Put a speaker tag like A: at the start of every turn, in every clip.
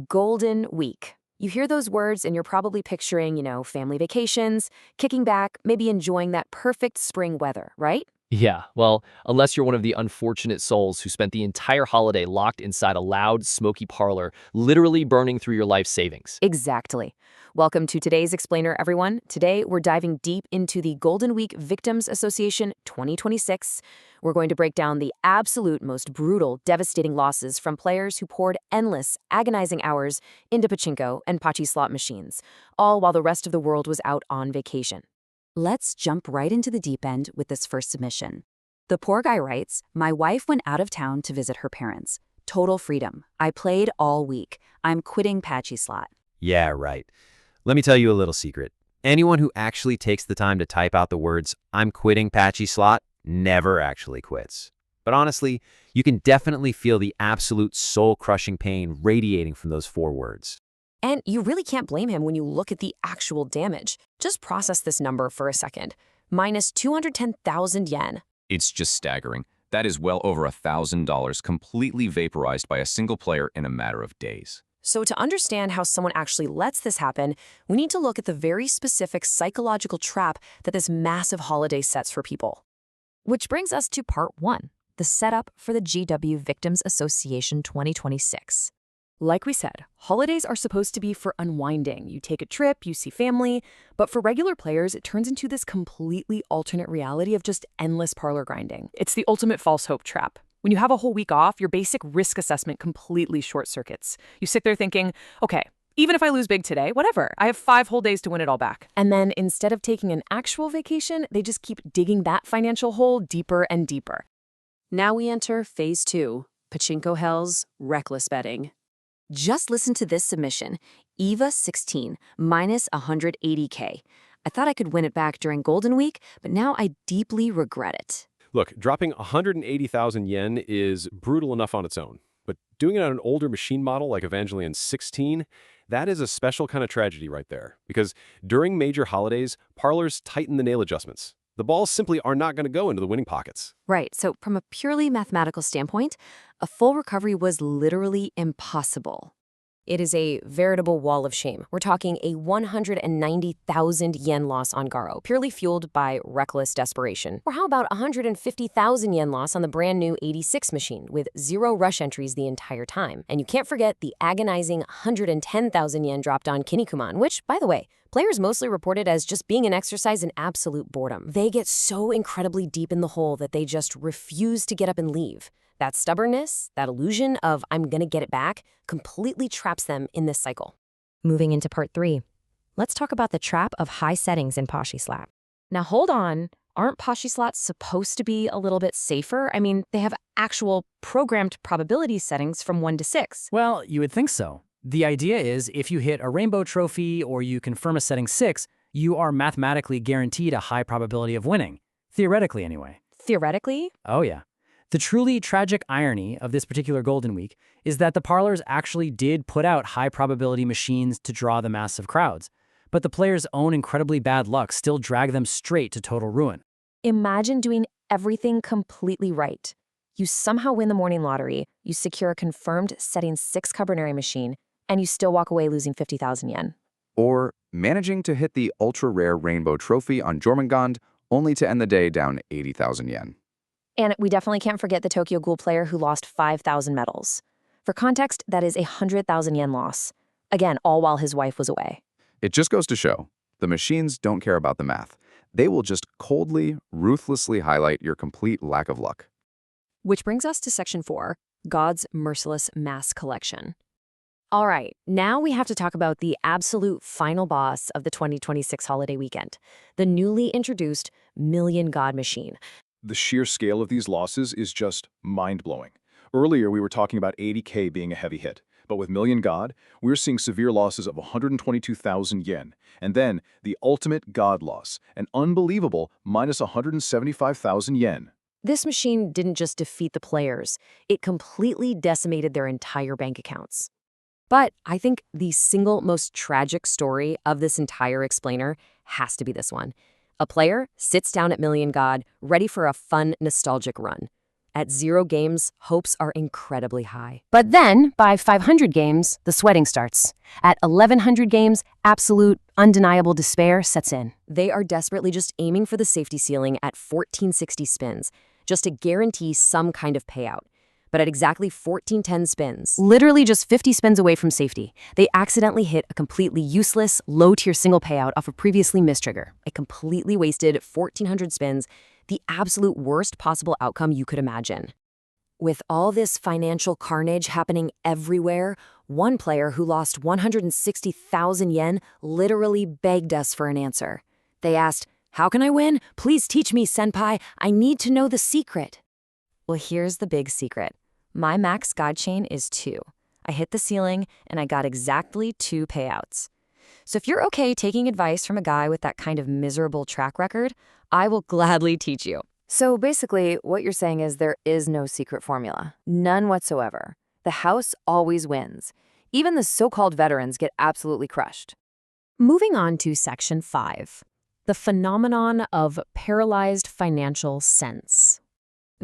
A: Golden Week. You hear those words and you're probably picturing, family vacations, kicking back, maybe enjoying that perfect spring weather, right?
B: Yeah, well, unless you're one of the unfortunate souls who spent the entire holiday locked inside a loud, smoky parlor, literally burning through your life savings.
A: Exactly. Welcome to today's Explainer, everyone. Today, we're diving deep into the Golden Week Victims Association 2026. We're going to break down the absolute most brutal, devastating losses from players who poured endless, agonizing hours into pachinko and pachi slot machines, all while the rest of the world was out on vacation. Let's jump right into the deep end with this first submission. The poor guy writes, "My wife went out of town to visit her parents. Total freedom. I played all week. I'm quitting pachi slot."
C: Yeah, right. Let me tell you a little secret. Anyone who actually takes the time to type out the words, "I'm quitting patchy slot," never actually quits. But honestly, you can definitely feel the absolute soul-crushing pain radiating from those four words.
A: And you really can't blame him when you look at the actual damage. Just process this number for a second. Minus 210,000 yen.
D: It's just staggering. That is well over $1,000 completely vaporized by a single player in a matter of days.
A: So to understand how someone actually lets this happen, we need to look at the very specific psychological trap that this massive holiday sets for people. Which brings us to part one, the setup for the GW Victims Association 2026. Like we said, holidays are supposed to be for unwinding. You take a trip, you see family, but for regular players, it turns into this completely alternate reality of just endless parlor grinding. It's the ultimate false hope trap. When you have a whole week off, your basic risk assessment completely short circuits. You sit there thinking, okay, even if I lose big today, whatever, I have 5 whole days to win it all back. And then instead of taking an actual vacation, they just keep digging that financial hole deeper and deeper. Now we enter phase 2, pachinko hell's reckless betting. Just listen to this submission, Eva 16, minus 180K. I thought I could win it back during Golden Week, but now I deeply regret it.
E: Look, dropping 180,000 yen is brutal enough on its own. But doing it on an older machine model like Evangelion 16, that is a special kind of tragedy right there. Because during major holidays, parlors tighten the nail adjustments. The balls simply are not going to go into the winning pockets.
A: Right, so from a purely mathematical standpoint, a full recovery was literally impossible. It is a veritable wall of shame. We're talking a 190,000 yen loss on Garo, purely fueled by reckless desperation. Or how about 150,000 yen loss on the brand new 86 machine with 0 rush entries the entire time? And you can't forget the agonizing 110,000 yen dropped on Kinnikuman, which, by the way, players mostly reported as just being an exercise in absolute boredom. They get so incredibly deep in the hole that they just refuse to get up and leave. That stubbornness, that illusion of "I'm gonna get it back," completely traps them in this cycle. Moving into part 3, let's talk about the trap of high settings in pachi slot. Now hold on, aren't pachi slots supposed to be a little bit safer? I mean, they have actual programmed probability settings from 1 to 6.
F: Well, you would think so. The idea is if you hit a rainbow trophy or you confirm a setting 6, you are mathematically guaranteed a high probability of winning. Theoretically, anyway.
A: Theoretically?
F: Oh, yeah. The truly tragic irony of this particular Golden Week is that the parlors actually did put out high probability machines to draw the massive crowds, but the players' own incredibly bad luck still dragged them straight to total ruin.
A: Imagine doing everything completely right. You somehow win the morning lottery, you secure a confirmed setting 6 carbonary machine, and you still walk away losing 50,000 yen.
G: Or managing to hit the ultra-rare rainbow trophy on Jormungand only to end the day down 80,000 yen.
A: And we definitely can't forget the Tokyo Ghoul player who lost 5,000 medals. For context, that is a 100,000 yen loss. Again, all while his wife was away.
G: It just goes to show, the machines don't care about the math. They will just coldly, ruthlessly highlight your complete lack of luck.
A: Which brings us to section 4, God's merciless mass collection. All right, now we have to talk about the absolute final boss of the 2026 holiday weekend, the newly introduced Million God machine.
H: The sheer scale of these losses is just mind-blowing. Earlier, we were talking about 80K being a heavy hit, but with Million God, we're seeing severe losses of 122,000 yen, and then the ultimate God loss, an unbelievable minus 175,000 yen.
A: This machine didn't just defeat the players, it completely decimated their entire bank accounts. But I think the single most tragic story of this entire explainer has to be this one. A player sits down at Million God, ready for a fun, nostalgic run. At 0 games, hopes are incredibly high.
I: But then, by 500 games, the sweating starts. At 1100 games, absolute, undeniable despair sets in.
A: They are desperately just aiming for the safety ceiling at 1460 spins, just to guarantee some kind of payout. But at exactly 1410 spins,
I: Literally just 50 spins away from safety, they accidentally hit a completely useless, low-tier single payout off a previously missed trigger.
A: a completely wasted 1400 spins, the absolute worst possible outcome you could imagine. With all this financial carnage happening everywhere, one player who lost 160,000 yen literally begged us for an answer. They asked, "How can I win? Please teach me, senpai. I need to know the secret." Well, here's the big secret. My max god chain is 2. I hit the ceiling, and I got exactly 2 payouts. So if you're okay taking advice from a guy with that kind of miserable track record, I will gladly teach you. So basically, what you're saying is there is no secret formula. None whatsoever. The house always wins. Even the so-called veterans get absolutely crushed.
I: Moving on to Section 5, the phenomenon of paralyzed financial sense.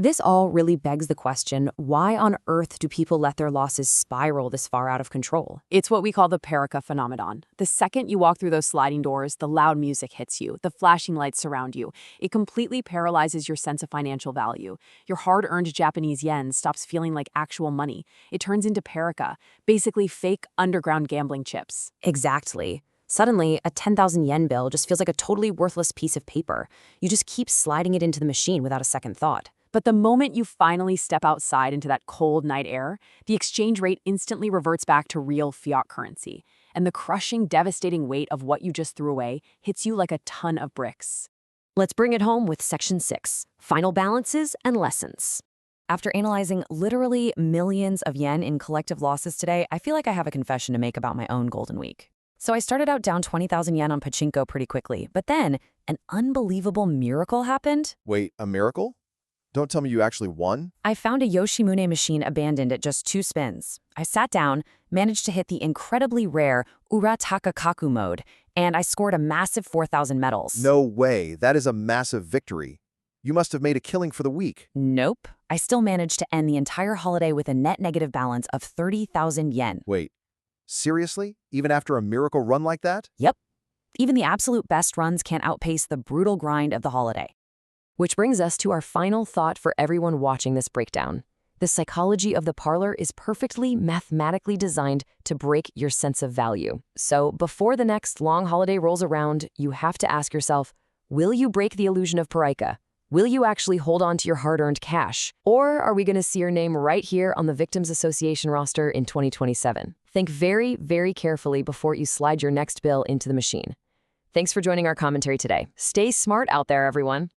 A: This all really begs the question, why on earth do people let their losses spiral this far out of control?
J: It's what we call the Paraka phenomenon. The second you walk through those sliding doors, the loud music hits you, the flashing lights surround you. It completely paralyzes your sense of financial value. Your hard-earned Japanese yen stops feeling like actual money. It turns into Paraka, basically fake underground gambling chips.
A: Exactly. Suddenly, a 10,000 yen bill just feels like a totally worthless piece of paper. You just keep sliding it into the machine without a second thought.
J: But the moment you finally step outside into that cold night air, the exchange rate instantly reverts back to real fiat currency, and the crushing, devastating weight of what you just threw away hits you like a ton of bricks.
A: Let's bring it home with Section 6, Final Balances and Lessons. After analyzing literally millions of yen in collective losses today, I feel like I have a confession to make about my own golden week. So I started out down 20,000 yen on pachinko pretty quickly, but then an unbelievable miracle happened.
K: Wait, a miracle? Don't tell me you actually won?
A: I found a Yoshimune machine abandoned at just 2 spins. I sat down, managed to hit the incredibly rare Ura Takakaku mode, and I scored a massive 4,000 medals.
K: No way. That is a massive victory. You must have made a killing for the week.
A: Nope. I still managed to end the entire holiday with a net negative balance of 30,000 yen.
K: Wait, seriously? Even after a miracle run like that?
A: Yep. Even the absolute best runs can't outpace the brutal grind of the holiday. Which brings us to our final thought for everyone watching this breakdown. The psychology of the parlor is perfectly mathematically designed to break your sense of value. So before the next long holiday rolls around, you have to ask yourself, will you break the illusion of Paraika? Will you actually hold on to your hard-earned cash? Or are we going to see your name right here on the Victims Association roster in 2027? Think very, very carefully before you slide your next bill into the machine. Thanks for joining our commentary today. Stay smart out there, everyone.